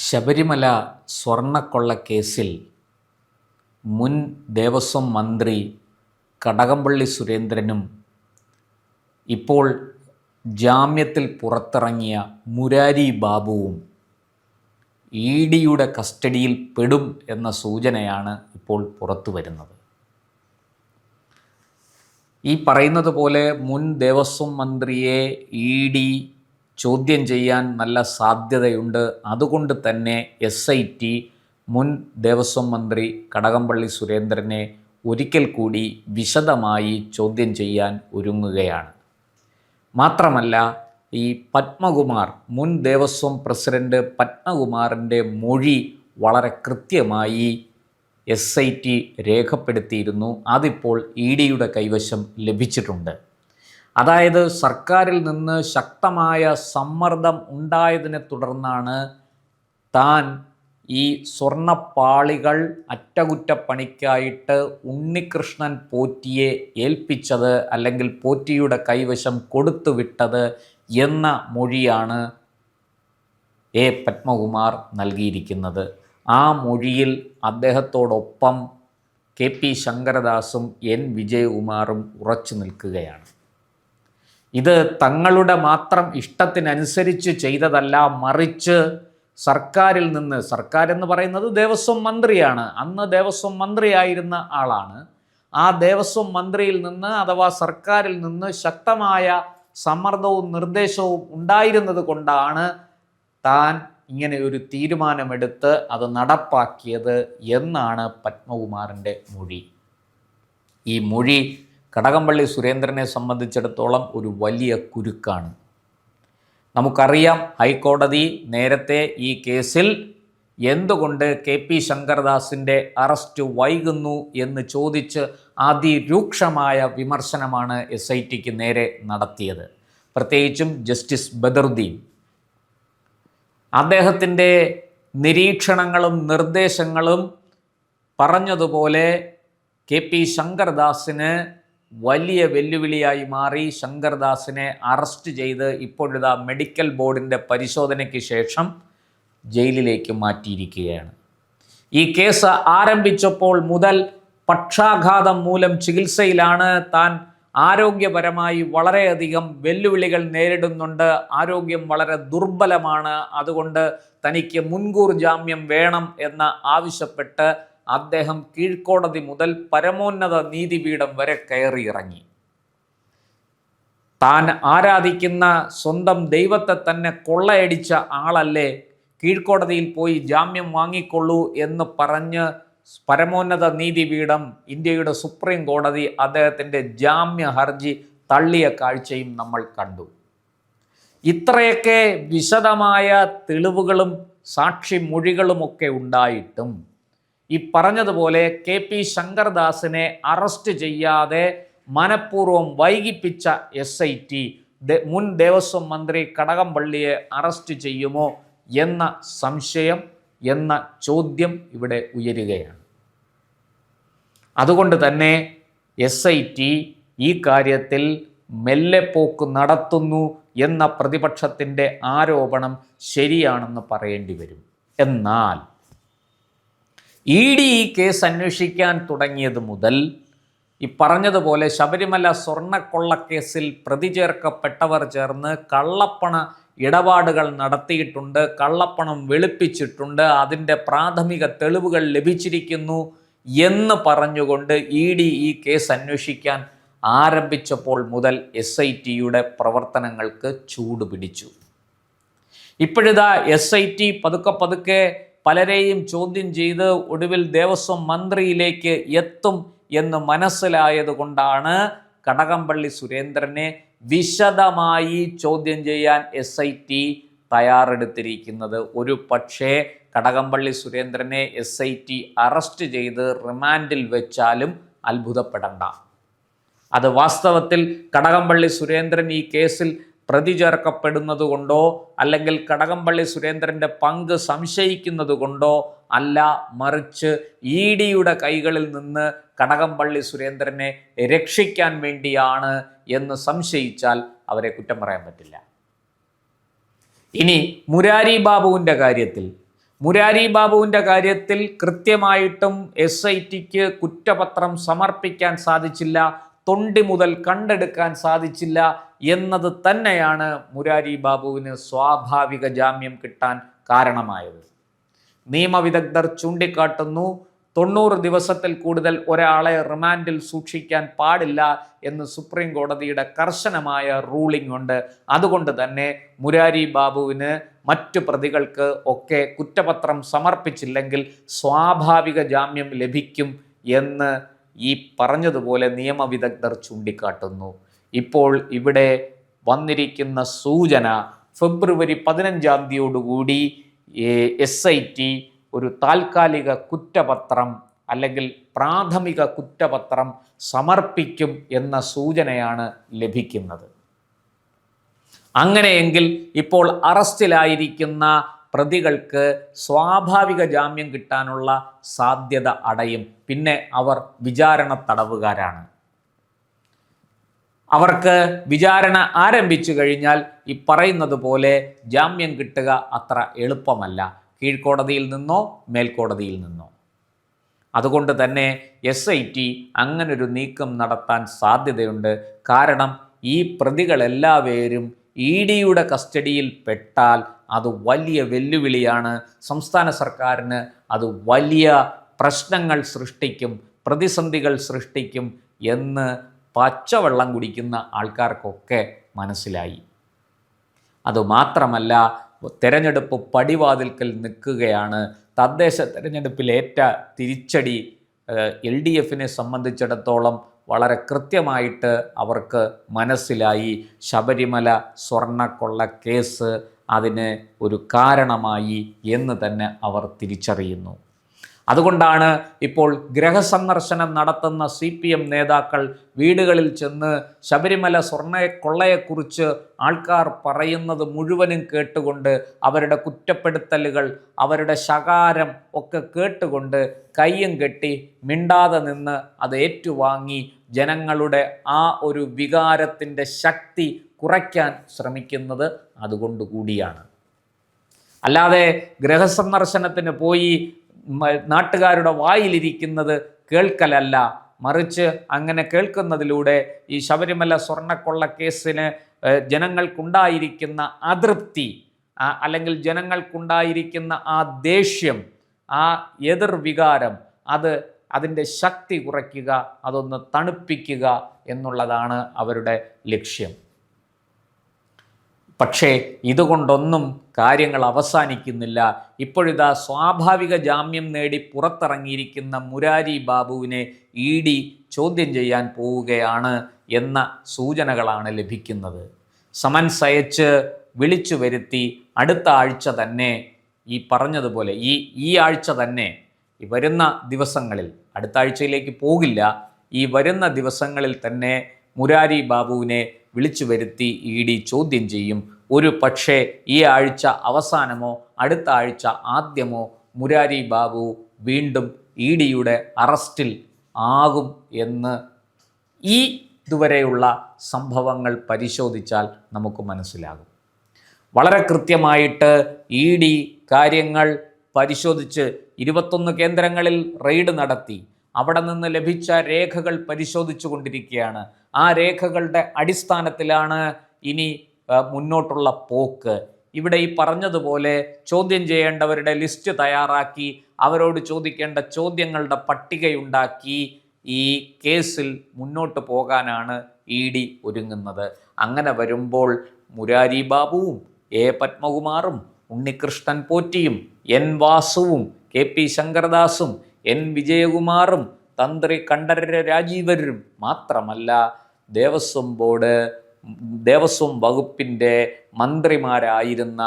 ശബരിമല സ്വർണ്ണക്കൊള്ളക്കേസിൽ മുൻ ദേവസ്വം മന്ത്രി കടകംപള്ളി സുരേന്ദ്രനും ഇപ്പോൾ ജാമ്യത്തിൽ പുറത്തിറങ്ങിയ മുരാരി ബാബുവും ഇഡിയുടെ കസ്റ്റഡിയിൽ പെടും എന്ന സൂചനയാണ് ഇപ്പോൾ പുറത്തു വരുന്നത്. ഈ പറയുന്നത് പോലെ മുൻ ദേവസ്വം മന്ത്രിയെ ഇഡി ചോദ്യം ചെയ്യാൻ നല്ല സാധ്യതയുണ്ട്. അതുകൊണ്ട് തന്നെ SIT മുൻ ദേവസ്വം മന്ത്രി കടകംപള്ളി സുരേന്ദ്രനെ ഒരിക്കൽ കൂടി വിശദമായി ചോദ്യം ചെയ്യാൻ ഒരുങ്ങുകയാണ്. മാത്രമല്ല, ഈ പത്മകുമാർ, മുൻ ദേവസ്വം പ്രസിഡന്റ് പത്മകുമാറിൻ്റെ മൊഴി വളരെ കൃത്യമായി SIT രേഖപ്പെടുത്തിയിരുന്നു. അതിപ്പോൾ ഇഡിയുടെ കൈവശം ലഭിച്ചിട്ടുണ്ട്. അതായത് സർക്കാരിൽ നിന്ന് ശക്തമായ സമ്മർദ്ദം ഉണ്ടായതിനെ തുടർന്നാണ് താൻ ഈ സ്വർണ്ണപ്പാളികൾ അറ്റകുറ്റപ്പണിക്കായിട്ട് ഉണ്ണികൃഷ്ണൻ പോറ്റിയെ ഏൽപ്പിച്ചത്, അല്ലെങ്കിൽ പോറ്റിയുടെ കൈവശം കൊടുത്തുവിട്ടത് എന്ന മൊഴിയാണ് പത്മകുമാർ നൽകിയിരിക്കുന്നത്. ആ മൊഴിയിൽ അദ്ദേഹത്തോടൊപ്പം KP ശങ്കരദാസും വിജയകുമാറും ഉറച്ചു നിൽക്കുകയാണ്. ഇത് തങ്ങളുടെ മാത്രം ഇഷ്ടത്തിനനുസരിച്ച് ചെയ്തതല്ല, മറിച്ച് സർക്കാരിൽ നിന്ന്, സർക്കാർ എന്ന് പറയുന്നത് ദേവസ്വം മന്ത്രിയാണ്, അന്ന് ദേവസ്വം മന്ത്രിയായിരുന്ന ആളാണ്, ആ ദേവസ്വം മന്ത്രിയിൽ നിന്ന് അഥവാ സർക്കാരിൽ നിന്ന് ശക്തമായ സമ്മർദ്ദവും നിർദ്ദേശവും ഉണ്ടായിരുന്നത് കൊണ്ടാണ് താൻ ഇങ്ങനെ ഒരു തീരുമാനമെടുത്ത് അത് നടപ്പാക്കിയത് എന്നാണ് പത്മകുമാറിൻ്റെ മൊഴി. ഈ മൊഴി കടകംപള്ളി സുരേന്ദ്രനെ സംബന്ധിച്ചിടത്തോളം ഒരു വലിയ കുരുക്കാണ്. നമുക്കറിയാം, ഹൈക്കോടതി നേരത്തെ ഈ കേസിൽ എന്തുകൊണ്ട് KP ശങ്കരദാസിൻ്റെ അറസ്റ്റ് വൈകുന്നു എന്ന് ചോദിച്ച് അതിരൂക്ഷമായ വിമർശനമാണ് SITക്ക് നേരെ നടത്തിയത്. പ്രത്യേകിച്ചും ജസ്റ്റിസ് ബദറുദ്ദീൻ അദ്ദേഹത്തിൻ്റെ നിരീക്ഷണങ്ങളും നിർദ്ദേശങ്ങളും പറഞ്ഞതുപോലെ KP ശങ്കരദാസിന് വലിയ വെല്ലുവിളിയായി മാറി. ശങ്കർദാസിനെ അറസ്റ്റ് ചെയ്ത് ഇപ്പോഴിതാ മെഡിക്കൽ ബോർഡിൻ്റെ പരിശോധനയ്ക്ക് ശേഷം ജയിലിലേക്ക് മാറ്റിയിരിക്കുകയാണ്. ഈ കേസ് ആരംഭിച്ചപ്പോൾ മുതൽ പക്ഷാഘാതം മൂലം ചികിത്സയിലാണ്. താൻ ആരോഗ്യപരമായി വളരെയധികം വെല്ലുവിളികൾ നേരിടുന്നുണ്ട്, ആരോഗ്യം വളരെ ദുർബലമാണ്, അതുകൊണ്ട് തനിക്ക് മുൻകൂർ ജാമ്യം വേണം എന്ന് ആവശ്യപ്പെട്ട് അദ്ദേഹം കീഴ്ക്കോടതി മുതൽ പരമോന്നത നീതിപീഠം വരെ കയറിയിറങ്ങി. താൻ ആരാധിക്കുന്ന സ്വന്തം ദൈവത്തെ തന്നെ കൊള്ളയടിച്ച ആളല്ലേ, കീഴ്ക്കോടതിയിൽ പോയി ജാമ്യം വാങ്ങിക്കൊള്ളൂ എന്ന് പറഞ്ഞ് പരമോന്നത നീതിപീഠം, ഇന്ത്യയുടെ സുപ്രീം കോടതി അദ്ദേഹത്തിൻ്റെ ജാമ്യ ഹർജി തള്ളിയ കാഴ്ചയും നമ്മൾ കണ്ടു. ഇത്രയൊക്കെ വിശദമായ തെളിവുകളും സാക്ഷി മൊഴികളുമൊക്കെ ഉണ്ടായിട്ടും ഈ പറഞ്ഞതുപോലെ KP ശങ്കർദാസിനെ അറസ്റ്റ് ചെയ്യാതെ മനഃപൂർവ്വം വൈകിപ്പിച്ച SIT മുൻ ദേവസ്വം മന്ത്രി കടകംപള്ളിയെ അറസ്റ്റ് ചെയ്യുമോ എന്ന സംശയം, എന്ന ചോദ്യം ഇവിടെ ഉയരുകയാണ്. അതുകൊണ്ട് തന്നെ SIT ഈ കാര്യത്തിൽ മെല്ലെപ്പോക്ക് നടത്തുന്നു എന്ന പ്രതിപക്ഷത്തിൻ്റെ ആരോപണം ശരിയാണെന്ന് പറയേണ്ടി വരും. എന്നാൽ ഇഡി ഈ കേസ് അന്വേഷിക്കാൻ തുടങ്ങിയത് മുതൽ ഈ പറഞ്ഞതുപോലെ ശബരിമല സ്വർണ്ണക്കൊള്ളക്കേസിൽ പ്രതി ചേർക്കപ്പെട്ടവർ ചേർന്ന് കള്ളപ്പണ ഇടപാടുകൾ നടത്തിയിട്ടുണ്ട്, കള്ളപ്പണം വെളുപ്പിച്ചിട്ടുണ്ട്, അതിൻ്റെ പ്രാഥമിക തെളിവുകൾ ലഭിച്ചിരിക്കുന്നു എന്ന് പറഞ്ഞുകൊണ്ട് ഇഡി ഈ കേസ് അന്വേഷിക്കാൻ ആരംഭിച്ചപ്പോൾ മുതൽ SITയുടെ പ്രവർത്തനങ്ങൾക്ക് ചൂടുപിടിച്ചു. ഇപ്പോഴിതാ SIT പതുക്കെ പലരെയും ചോദ്യം ചെയ്ത് ഒടുവിൽ ദേവസ്വം മന്ത്രിയിലേക്ക് എത്തും എന്ന് മനസ്സിലായത് കൊണ്ടാണ് കടകംപള്ളി സുരേന്ദ്രനെ വിശദമായി ചോദ്യം ചെയ്യാൻ SIT തയ്യാറെടുത്തിരിക്കുന്നത്. ഒരു പക്ഷേ കടകംപള്ളി സുരേന്ദ്രനെ SIT അറസ്റ്റ് ചെയ്ത് റിമാൻഡിൽ വെച്ചാലും അത്ഭുതപ്പെടണ്ട. അത് വാസ്തവത്തിൽ കടകംപള്ളി സുരേന്ദ്രൻ ഈ കേസിൽ പ്രതി ചേർക്കപ്പെടുന്നത് കൊണ്ടോ അല്ലെങ്കിൽ കടകംപള്ളി സുരേന്ദ്രൻ്റെ പങ്ക് സംശയിക്കുന്നത് കൊണ്ടോ അല്ല, മറിച്ച് ഇഡിയുടെ കൈകളിൽ നിന്ന് കടകംപള്ളി സുരേന്ദ്രനെ രക്ഷിക്കാൻ വേണ്ടിയാണ് എന്ന് സംശയിച്ചാൽ അവരെ കുറ്റം പറയാൻ പറ്റില്ല. ഇനി മുരാരി ബാബുവിൻ്റെ കാര്യത്തിൽ മുരാരി ബാബുവിൻ്റെ കാര്യത്തിൽ കൃത്യമായിട്ടും SITക്ക് കുറ്റപത്രം സമർപ്പിക്കാൻ സാധിച്ചില്ല, തൊണ്ടി മുതൽ കണ്ടെടുക്കാൻ സാധിച്ചില്ല എന്നത് തന്നെയാണ് മുരാരി ബാബുവിന് സ്വാഭാവിക ജാമ്യം കിട്ടാൻ കാരണമായത്. നിയമവിദഗ്ധർ ചൂണ്ടിക്കാട്ടുന്നു, 90 ദിവസത്തിൽ കൂടുതൽ ഒരാളെ റിമാൻഡിൽ സൂക്ഷിക്കാൻ പാടില്ല എന്ന് സുപ്രീം കോടതിയുടെ കർശനമായ റൂളിംഗ് ഉണ്ട്. അതുകൊണ്ട് തന്നെ മുരാരി ബാബുവിന് മറ്റു പ്രതികൾക്ക് ഒക്കെ കുറ്റപത്രം സമർപ്പിച്ചില്ലെങ്കിൽ സ്വാഭാവിക ജാമ്യം ലഭിക്കും എന്ന് ഈ പറഞ്ഞതുപോലെ നിയമവിദഗ്ധർ ചൂണ്ടിക്കാട്ടുന്നു. ഇപ്പോൾ ഇവിടെ വന്നിരിക്കുന്ന സൂചന ഫെബ്രുവരി 15-ാം തീയതിയോടുകൂടി SIT ഒരു താൽക്കാലിക കുറ്റപത്രം അല്ലെങ്കിൽ പ്രാഥമിക കുറ്റപത്രം സമർപ്പിക്കും എന്ന സൂചനയാണ് ലഭിക്കുന്നത്. അങ്ങനെയെങ്കിൽ ഇപ്പോൾ അറസ്റ്റിലായിരിക്കുന്ന പ്രതികൾക്ക് സ്വാഭാവിക ജാമ്യം കിട്ടാനുള്ള സാധ്യത അടയും. പിന്നെ അവർ വിചാരണ തടവുകാരാണ്. അവർക്ക് വിചാരണ ആരംഭിച്ചു കഴിഞ്ഞാൽ ഈ പറയുന്നത് പോലെ ജാമ്യം കിട്ടുക അത്ര എളുപ്പമല്ല, കീഴ്ക്കോടതിയിൽ നിന്നോ മേൽക്കോടതിയിൽ നിന്നോ. അതുകൊണ്ട് തന്നെ SIT അങ്ങനൊരു നീക്കം നടത്താൻ സാധ്യതയുണ്ട്. കാരണം ഈ പ്രതികളെല്ലാവരും EDയുടെ കസ്റ്റഡിയിൽ പെട്ടാൽ അത് വലിയ വെല്ലുവിളിയാണ്. സംസ്ഥാന സർക്കാരിന് അത് വലിയ പ്രശ്നങ്ങൾ സൃഷ്ടിക്കും, പ്രതിസന്ധികൾ സൃഷ്ടിക്കും എന്ന് പച്ചവെള്ളം കുടിക്കുന്ന ആൾക്കാർക്കൊക്കെ മനസ്സിലായി. അതുമാത്രമല്ല, തെരഞ്ഞെടുപ്പ് പടിവാതിൽക്കൽ നിൽക്കുകയാണ്. തദ്ദേശ തെരഞ്ഞെടുപ്പിലേറ്റ തിരിച്ചടി LDFനെ സംബന്ധിച്ചിടത്തോളം വളരെ കൃത്യമായിട്ട് അവർക്ക് മനസ്സിലായി. ശബരിമല സ്വർണ്ണക്കൊള്ള കേസ് അതിന് ഒരു കാരണമായി എന്ന് തന്നെ അവർ തിരിച്ചറിയുന്നു. അതുകൊണ്ടാണ് ഇപ്പോൾ ഗൃഹസന്ദർശനം നടത്തുന്ന CPM നേതാക്കൾ വീടുകളിൽ ചെന്ന് ശബരിമല സ്വർണ്ണക്കൊള്ളയെക്കുറിച്ച് ആൾക്കാർ പറയുന്നത് മുഴുവനും കേട്ടുകൊണ്ട്, അവരുടെ കുറ്റപ്പെടുത്തലുകൾ, അവരുടെ ശകാരം ഒക്കെ കേട്ടുകൊണ്ട് കയ്യും കെട്ടി മിണ്ടാതെ നിന്ന് അത് ഏറ്റുവാങ്ങി ജനങ്ങളുടെ ആ ഒരു വികാരത്തിൻ്റെ ശക്തി കുറയ്ക്കാൻ ശ്രമിക്കുന്നത് അതുകൊണ്ടുകൂടിയാണ്. അല്ലാതെ ഗൃഹസന്ദർശനത്തിന് പോയി നാട്ടുകാരുടെ വായിലിരിക്കുന്നത് കേൾക്കലല്ല, മറിച്ച് അങ്ങനെ കേൾക്കുന്നതിലൂടെ ഈ ശബരിമല സ്വർണ്ണക്കൊള്ള കേസിന് ജനങ്ങൾക്കുണ്ടായിരിക്കുന്ന അതൃപ്തി, അല്ലെങ്കിൽ ജനങ്ങൾക്കുണ്ടായിരിക്കുന്ന ആ ദേഷ്യം, ആ എതിർവികാരം, അതിൻ്റെ ശക്തി കുറയ്ക്കുക, അതൊന്ന് തണുപ്പിക്കുക എന്നുള്ളതാണ് അവരുടെ ലക്ഷ്യം. പക്ഷേ ഇതുകൊണ്ടൊന്നും കാര്യങ്ങൾ അവസാനിക്കുന്നില്ല. ഇപ്പോഴിതാ സ്വാഭാവിക ജാമ്യം നേടി പുറത്തിറങ്ങിയിരിക്കുന്ന മുരാരി ബാബുവിനെ ED ചോദ്യം ചെയ്യാൻ പോവുകയാണ് എന്ന സൂചനകളാണ് ലഭിക്കുന്നത്. സമൻസ് അയച്ച് വിളിച്ചു വരുത്തി അടുത്ത ആഴ്ച തന്നെ, ഈ പറഞ്ഞതുപോലെ ഈ ആഴ്ച തന്നെ, ഈ വരുന്ന ദിവസങ്ങളിൽ, അടുത്ത ആഴ്ചയിലേക്ക് പോകില്ല, ഈ വരുന്ന ദിവസങ്ങളിൽ തന്നെ മുരാരി ബാബുവിനെ വിളിച്ചു വരുത്തി ED ചോദ്യം ചെയ്യും. ഒരു പക്ഷേ ഈ ആഴ്ച അവസാനമോ അടുത്ത ആഴ്ച ആദ്യമോ മുരാരി ബാബു വീണ്ടും EDയുടെ അറസ്റ്റിൽ ആകും എന്ന് ഈ ഇതുവരെയുള്ള സംഭവങ്ങൾ പരിശോധിച്ചാൽ നമുക്ക് മനസ്സിലാകും. വളരെ കൃത്യമായിട്ട് ED കാര്യങ്ങൾ പരിശോധിച്ച് 21 കേന്ദ്രങ്ങളിൽ റെയ്ഡ് നടത്തി. അവിടെ നിന്ന് ലഭിച്ച രേഖകൾ പരിശോധിച്ചു കൊണ്ടിരിക്കുകയാണ്. ആ രേഖകളുടെ അടിസ്ഥാനത്തിലാണ് ഇനി മുന്നോട്ടുള്ള പോക്ക്. ഇവിടെ ഈ പറഞ്ഞതുപോലെ ചോദ്യം ചെയ്യേണ്ടവരുടെ ലിസ്റ്റ് തയ്യാറാക്കി, അവരോട് ചോദിക്കേണ്ട ചോദ്യങ്ങളുടെ പട്ടികയുണ്ടാക്കി ഈ കേസിൽ മുന്നോട്ട് പോകാനാണ് ED ഒരുങ്ങുന്നത്. അങ്ങനെ വരുമ്പോൾ മുരാരി ബാബുവും പത്മകുമാറും ഉണ്ണികൃഷ്ണൻ പോറ്റിയും വാസുവും KP ശങ്കരദാസും വിജയകുമാറും തന്ത്രി കണ്ഠരര് രാജീവരും മാത്രമല്ല, ദേവസ്വം വകുപ്പിൻ്റെ മന്ത്രിമാരായിരുന്ന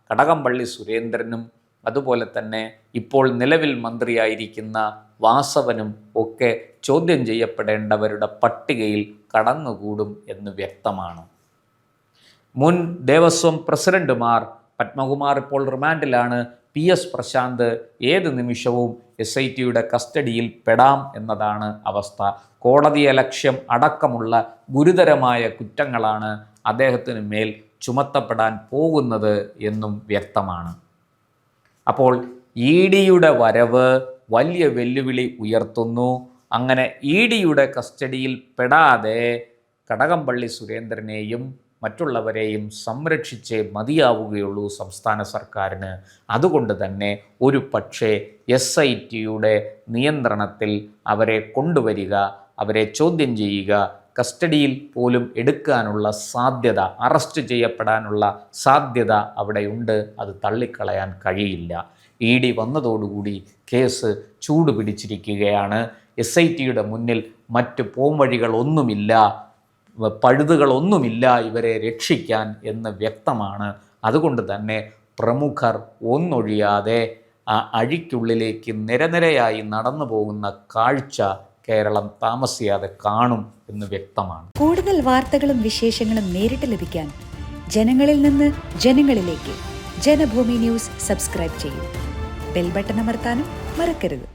കടകംപള്ളി സുരേന്ദ്രനും അതുപോലെ തന്നെ ഇപ്പോൾ നിലവിൽ മന്ത്രിയായിരിക്കുന്ന വാസവനും ഒക്കെ ചോദ്യം ചെയ്യപ്പെടേണ്ടവരുടെ പട്ടികയിൽ കടന്നുകൂടും എന്ന് വ്യക്തമാണ്. മുൻ ദേവസ്വം പ്രസിഡന്റുമാർ, പത്മകുമാർ ഇപ്പോൾ റിമാൻഡിലാണ്, PS പ്രശാന്ത് ഏത് നിമിഷവും SITയുടെ കസ്റ്റഡിയിൽ പെടാം എന്നതാണ് അവസ്ഥ. കോടതിയലക്ഷ്യം അടക്കമുള്ള ഗുരുതരമായ കുറ്റങ്ങളാണ് അദ്ദേഹത്തിന് മേൽ ചുമത്തപ്പെടാൻ പോകുന്നത് എന്നും വ്യക്തമാണ്. അപ്പോൾ ഇ ഡിയുടെ വരവ് വലിയ വെല്ലുവിളി ഉയർത്തുന്നു. അങ്ങനെ ഇ ഡിയുടെ കസ്റ്റഡിയിൽ പെടാതെ കടകംപള്ളി സുരേന്ദ്രനെയും മറ്റുള്ളവരെയും സംരക്ഷിച്ചേ മതിയാവുകയുള്ളൂ സംസ്ഥാന സർക്കാരിന്. അതുകൊണ്ട് തന്നെ ഒരു പക്ഷേ SITയുടെ നിയന്ത്രണത്തിൽ അവരെ കൊണ്ടുവരിക, അവരെ ചോദ്യം ചെയ്യുക, കസ്റ്റഡിയിൽ പോലും എടുക്കാനുള്ള സാധ്യത, അറസ്റ്റ് ചെയ്യപ്പെടാനുള്ള സാധ്യത അവിടെയുണ്ട്. അത് തള്ളിക്കളയാൻ കഴിയില്ല. ഇ ഡി വന്നതോടുകൂടി കേസ് ചൂടുപിടിച്ചിരിക്കുകയാണ്. SITയുടെ മുന്നിൽ മറ്റ് പോംവഴികളൊന്നുമില്ല, പഴുതുകളൊന്നുമില്ല ഇവരെ രക്ഷിക്കാൻ എന്ന് വ്യക്തമാണ്. അതുകൊണ്ട് തന്നെ പ്രമുഖർ ഒന്നൊഴിയാതെ ആ അഴിക്കുള്ളിലേക്ക് നിരനിരയായി നടന്നു പോകുന്ന കാഴ്ച കേരളം താമസിയാതെ കാണും എന്ന് വ്യക്തമാണ്. കൂടുതൽ വാർത്തകളും വിശേഷങ്ങളും നേരിട്ട് ലഭിക്കാൻ ജനങ്ങളിൽ നിന്ന് ജനങ്ങളിലേക്ക് ജനഭൂമി ന്യൂസ് സബ്സ്ക്രൈബ് ചെയ്യൂ. ബെൽ ബട്ടൺ അമർത്താനും മറക്കരുത്.